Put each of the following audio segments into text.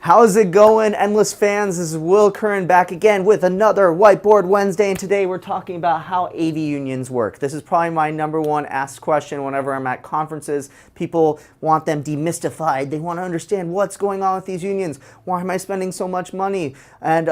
How's it going, Endless fans? This is Curran back again with another Whiteboard Wednesday, and today we're talking about how AV unions work. This is probably my number one asked question whenever I'm at conferences. People want them demystified. They want to understand what's going on with these unions. Why am I spending so much money? And,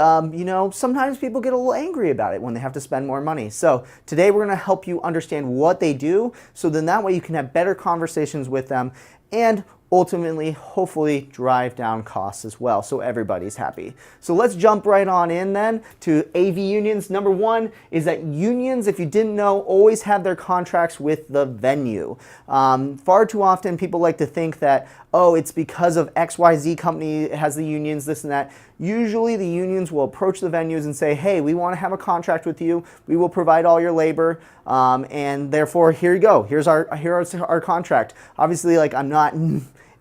sometimes people get a little angry about it when they have to spend more money. So today we're going to help you understand what they do, so then that way you can have better conversations with them and ultimately, hopefully, drive down costs as well, so everybody's happy. So let's jump right on in then to AV unions. Number one is that unions, if you didn't know, always have their contracts with the venue. Far too often, people like to think that, oh, it's because of XYZ company has the unions, this and that. Usually the unions will approach the venues and say, hey, we want to have a contract with you. We will provide all your labor, and therefore, here you go. Here's our contract. Obviously, I'm not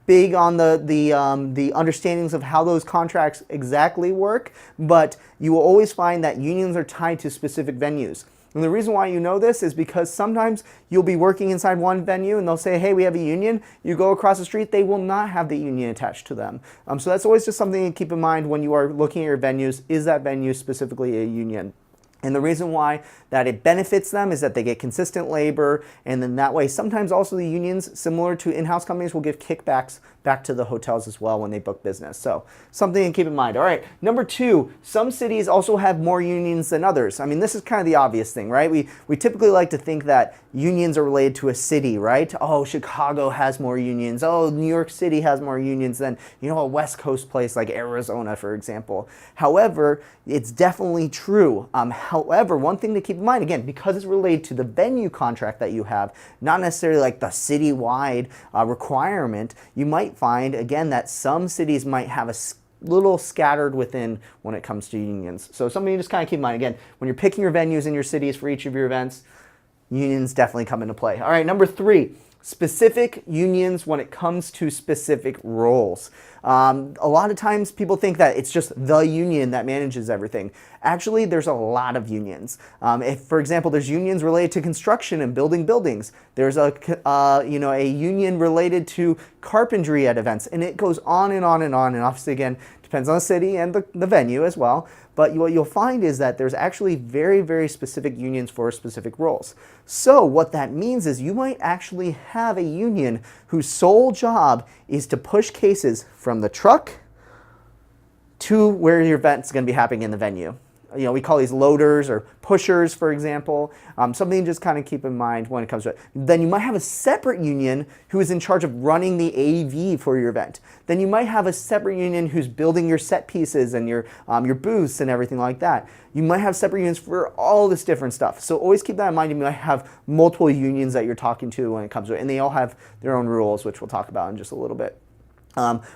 big on the understandings of how those contracts exactly work, but you will always find that unions are tied to specific venues. And the reason why you know this is because sometimes you'll be working inside one venue and they'll say, hey, we have a union. You go across the street, they will not have the union attached to them. So that's always just something to keep in mind when you are looking at your venues. Is that venue specifically a union? And the reason why that it benefits them is that they get consistent labor, and then that way sometimes also the unions, similar to in-house companies, will give kickbacks back to the hotels as well when they book business. So something to keep in mind. All right, number two, some cities also have more unions than others. I mean, this is kind of the obvious thing, right? We typically like to think that unions are related to a city, right? Oh, Chicago has more unions. Oh, New York City has more unions than, a West Coast place like Arizona, for example. However, it's definitely true. However, one thing to keep in mind, again, because it's related to the venue contract that you have, not necessarily like the citywide requirement, you might find, again, that some cities might have a little scattered within when it comes to unions. So something you just kind of keep in mind. Again, when you're picking your venues in your cities for each of your events, unions definitely come into play. All right, number three, specific unions when it comes to specific roles. A lot of times people think that it's just the union that manages everything. Actually, there's a lot of unions. If, for example, there's unions related to construction and building buildings. There's a union related to carpentry at events, and it goes on and on and on. And obviously, again, depends on the city and the venue as well. But what you'll find is that there's actually very, very specific unions for specific roles. So what that means is you might actually have a union whose sole job is to push cases from the truck to where your event's going to be happening in the venue. We call these loaders or pushers, for example. Something to just kind of keep in mind when it comes to it. Then you might have a separate union who is in charge of running the AV for your event. Then you might have a separate union who's building your set pieces and your booths and everything like that. You might have separate unions for all this different stuff. So always keep that in mind. You might have multiple unions that you're talking to when it comes to it, and they all have their own rules, which we'll talk about in just a little bit.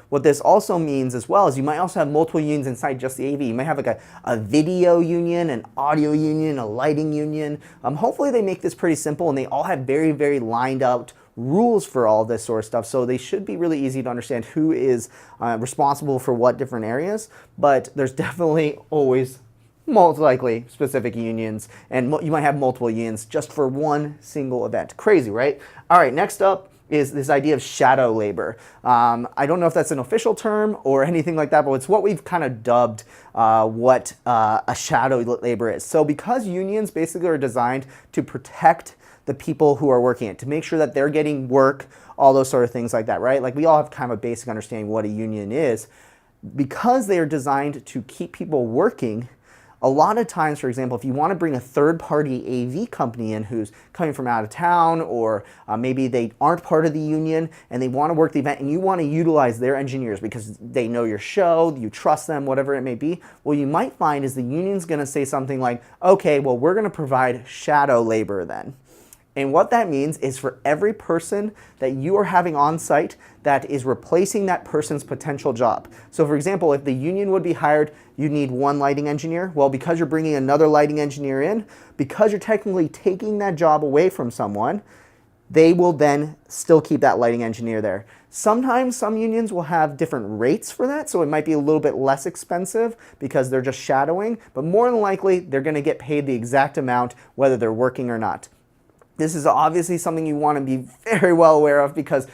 What this also means as well is you might also have multiple unions inside just the AV. You might have like a video union, an audio union, a lighting union. Hopefully they make this pretty simple, and they all have very, very lined out rules for all this sort of stuff. So they should be really easy to understand who is responsible for what different areas. But there's definitely always most likely specific unions, and you might have multiple unions just for one single event. Crazy, right? All right, next up is this idea of shadow labor. I don't know if that's an official term or anything like that, but it's what we've kind of dubbed what a shadow labor is. So because unions basically are designed to protect the people who are working it, to make sure that they're getting work, all those sort of things like that, right? Like we all have kind of a basic understanding what a union is. Because they are designed to keep people working, a lot of times, for example, if you want to bring a third-party AV company in who's coming from out of town, or maybe they aren't part of the union and they want to work the event and you want to utilize their engineers because they know your show, you trust them, whatever it may be, what you might find is the union's going to say something like, okay, well, we're going to provide shadow labor then. And what that means is for every person that you are having on site that is replacing that person's potential job. So for example, if the union would be hired, you need one lighting engineer. Well, because you're bringing another lighting engineer in, because you're technically taking that job away from someone, they will then still keep that lighting engineer there. Sometimes some unions will have different rates for that, so it might be a little bit less expensive because they're just shadowing, but more than likely, they're going to get paid the exact amount whether they're working or not. This is obviously something you want to be very well aware of because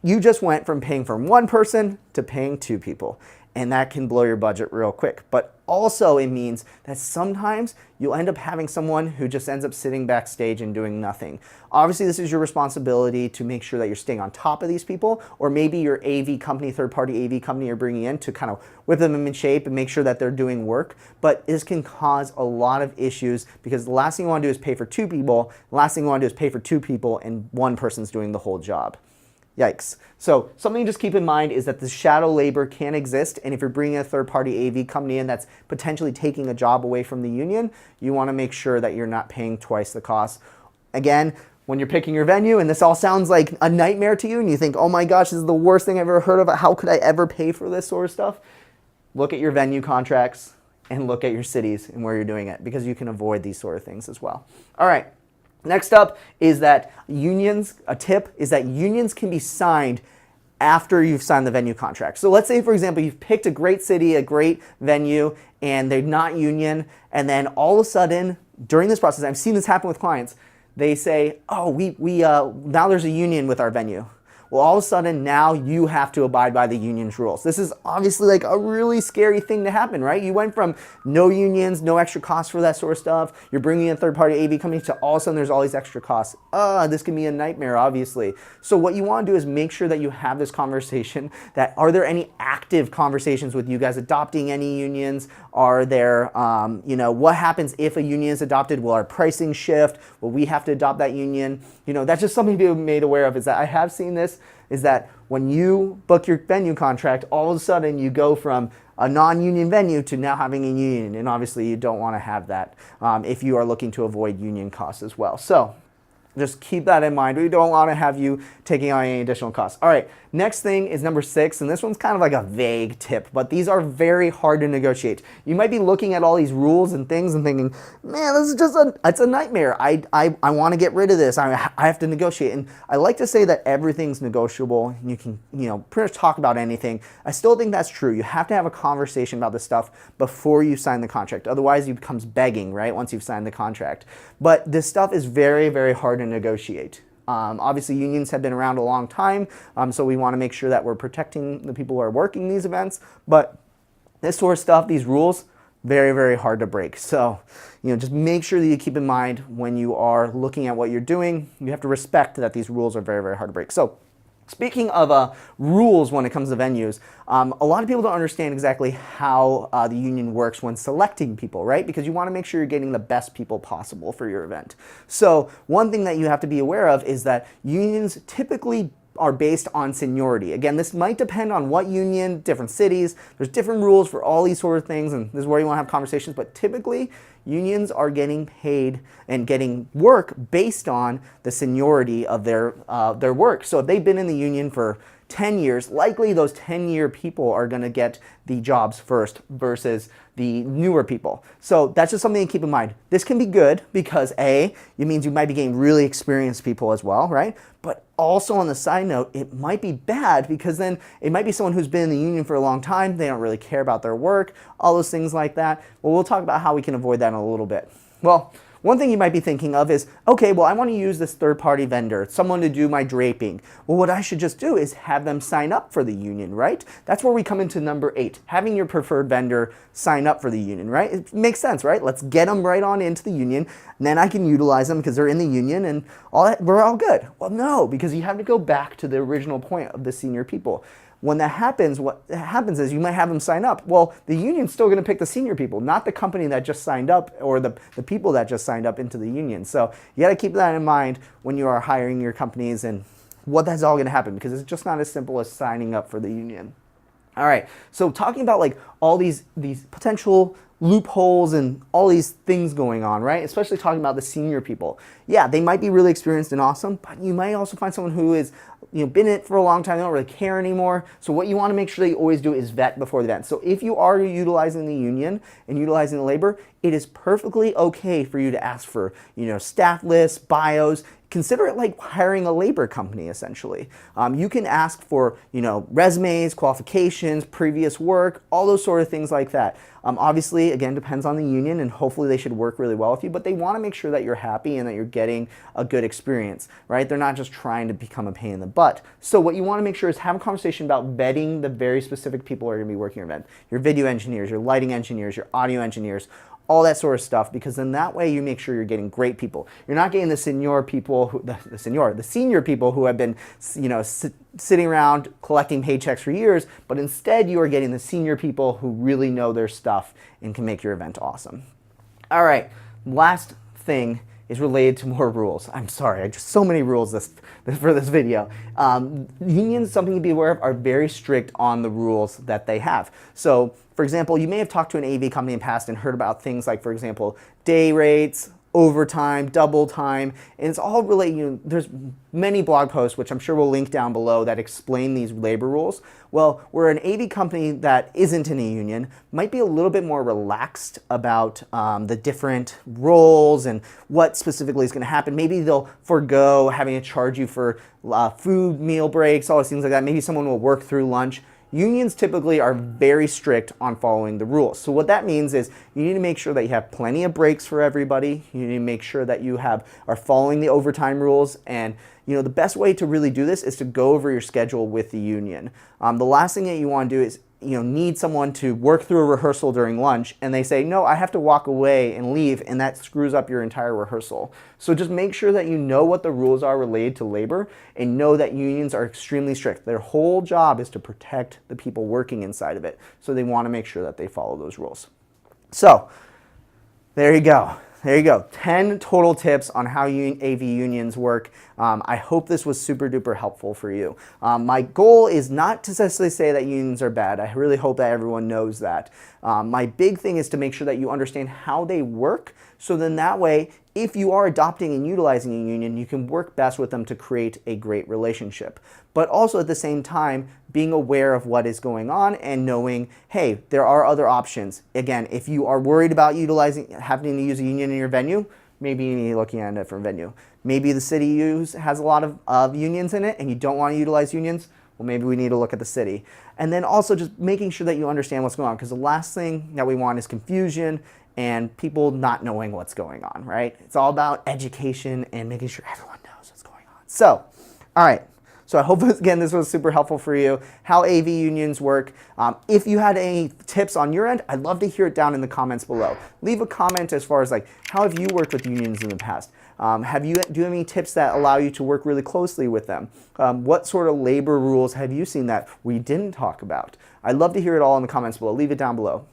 you just went from paying for one person to paying two people. and that can blow your budget real quick. But also it means that sometimes you'll end up having someone who just ends up sitting backstage and doing nothing. Obviously, this is your responsibility to make sure that you're staying on top of these people, or maybe your AV company, third-party AV company you're bringing in to kind of whip them in shape and make sure that they're doing work. But this can cause a lot of issues because the last thing you want to do is pay for two people. The last thing you want to do is pay for two people and one person's doing the whole job. Yikes. So something to just keep in mind is that the shadow labor can exist, and if you're bringing a third-party AV company in that's potentially taking a job away from the union, you want to make sure that you're not paying twice the cost. Again, when you're picking your venue and this all sounds like a nightmare to you and you think, oh my gosh, this is the worst thing I've ever heard of, how could I ever pay for this sort of stuff? Look at your venue contracts and look at your cities and where you're doing it, because you can avoid these sort of things as well. All right. Next up is that a tip is that unions can be signed after you've signed the venue contract. So let's say, for example, you've picked a great city, a great venue, and they're not union, and then all of a sudden, during this process, I've seen this happen with clients, they say, oh, now there's a union with our venue. Well, all of a sudden, now you have to abide by the union's rules. This is obviously like a really scary thing to happen, right? You went from no unions, no extra costs for that sort of stuff. You're bringing in a third-party AV company to all of a sudden there's all these extra costs. This can be a nightmare, obviously. So what you want to do is make sure that you have this conversation, that are there any active conversations with you guys adopting any unions? Are there, what happens if a union is adopted? Will our pricing shift? Will we have to adopt that union? That's just something to be made aware of, is that I have seen this, is that when you book your venue contract, all of a sudden you go from a non-union venue to now having a union. And obviously you don't want to have that if you are looking to avoid union costs as well. So just keep that in mind. We don't want to have you taking on any additional costs. All right, next thing is number 6, and this one's kind of like a vague tip, but these are very hard to negotiate. You might be looking at all these rules and things and thinking, man, this is just it's a nightmare. I want to get rid of this. I have to negotiate. And I like to say that everything's negotiable. You can, pretty much talk about anything. I still think that's true. You have to have a conversation about this stuff before you sign the contract. Otherwise, it becomes begging, right, once you've signed the contract. But this stuff is very, very hard to negotiate. Obviously, unions have been around a long time, so we want to make sure that we're protecting the people who are working these events. But this sort of stuff, these rules, very, very hard to break. So, just make sure that you keep in mind when you are looking at what you're doing, you have to respect that these rules are very, very hard to break. So, speaking of rules when it comes to venues, a lot of people don't understand exactly how the union works when selecting people, right? Because you want to make sure you're getting the best people possible for your event. So one thing that you have to be aware of is that unions typically are based on seniority. Again, this might depend on what union, different cities. There's different rules for all these sort of things, and this is where you want to have conversations, but typically unions are getting paid and getting work based on the seniority of their work. So if they've been in the union for 10 years, likely those 10-year people are going to get the jobs first versus the newer people. So that's just something to keep in mind. This can be good because it means you might be getting really experienced people as well, right? But also on the side note, it might be bad because then it might be someone who's been in the union for a long time. They don't really care about their work, all those things like that. Well, we'll talk about how we can avoid that in a little bit. Well, one thing you might be thinking of is, okay, well, I want to use this third-party vendor, someone to do my draping. Well, what I should just do is have them sign up for the union, right? That's where we come into number 8, having your preferred vendor sign up for the union, right? It makes sense, right? Let's get them right on into the union, and then I can utilize them because they're in the union and all that, we're all good. Well, no, because you have to go back to the original point of the senior people. When that happens, what happens is you might have them sign up. Well, the union's still going to pick the senior people, not the company that just signed up or the people that just signed up into the union. So you got to keep that in mind when you are hiring your companies and what that's all going to happen, because it's just not as simple as signing up for the union. All right, so talking about like all these potential loopholes and all these things going on, right? Especially talking about the senior people. Yeah, they might be really experienced and awesome, but you might also find someone who is, been in it for a long time, they don't really care anymore. So what you want to make sure that you always do is vet before the event. So if you are utilizing the union and utilizing the labor, it is perfectly okay for you to ask for, staff lists, bios. Consider it like hiring a labor company, essentially. You can ask for, resumes, qualifications, previous work, all those sort of things like that. Obviously, again, depends on the union, and hopefully they should work really well with you, but they want to make sure that you're happy and that you're getting a good experience, right? They're not just trying to become a pain in the So what you want to make sure is have a conversation about vetting the very specific people who are going to be working your event. Your video engineers, your lighting engineers, your audio engineers, all that sort of stuff, because then that way you make sure you're getting great people. You're not getting the senior people, the senior people who have been, sitting around collecting paychecks for years, but instead you are getting the senior people who really know their stuff and can make your event awesome. All right, last thing is related to more rules. I'm sorry, I just so many rules for this video. Unions, something to be aware of, are very strict on the rules that they have. So, for example, you may have talked to an AV company in the past and heard about things like, for example, day rates, overtime, double time, and it's all related. There's many blog posts, which I'm sure we'll link down below, that explain these labor rules. Well, where an AV company that isn't in a union might be a little bit more relaxed about the different roles and what specifically is going to happen. Maybe they'll forego having to charge you for food, meal breaks, all those things like that. Maybe someone will work through lunch. Unions typically are very strict on following the rules. So what that means is you need to make sure that you have plenty of breaks for everybody. You need to make sure that you are following the overtime rules. And the best way to really do this is to go over your schedule with the union. The last thing that you want to do is need someone to work through a rehearsal during lunch and they say, no, I have to walk away and leave, and that screws up your entire rehearsal. So just make sure that you know what the rules are related to labor and know that unions are extremely strict. Their whole job is to protect the people working inside of it. So they want to make sure that they follow those rules. So there you go. There you go. 10 total tips on how AV unions work. I hope this was super duper helpful for you. My goal is not to necessarily say that unions are bad. I really hope that everyone knows that. My big thing is to make sure that you understand how they work, so then that way, if you are adopting and utilizing a union, you can work best with them to create a great relationship. But also at the same time, being aware of what is going on and knowing, hey, there are other options. Again, if you are worried about having to use a union in your venue, maybe you need to look at a different venue. Maybe the city has a lot of unions in it and you don't want to utilize unions. Well, maybe we need to look at the city. And then also just making sure that you understand what's going on, because the last thing that we want is confusion and people not knowing what's going on, right? It's all about education and making sure everyone knows what's going on. So, all right. So I hope, again, this was super helpful for you, how AV unions work. If you had any tips on your end, I'd love to hear it down in the comments below. Leave a comment as far as how have you worked with unions in the past? Do you have any tips that allow you to work really closely with them? What sort of labor rules have you seen that we didn't talk about? I'd love to hear it all in the comments below. Leave it down below.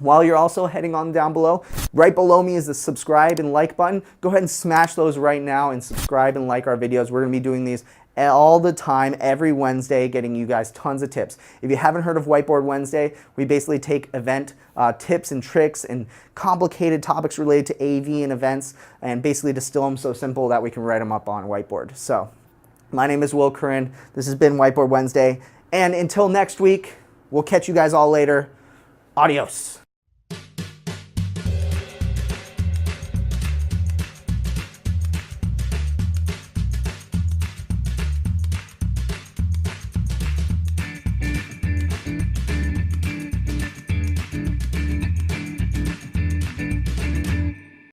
While you're also heading on down below, right below me is the subscribe and like button. Go ahead and smash those right now and subscribe and like our videos. We're going to be doing these all the time, every Wednesday, getting you guys tons of tips. If you haven't heard of Whiteboard Wednesday, we basically take event tips and tricks and complicated topics related to AV and events and basically distill them so simple that we can write them up on a whiteboard. So my name is Curran. This has been Whiteboard Wednesday. And until next week, we'll catch you guys all later. Adios.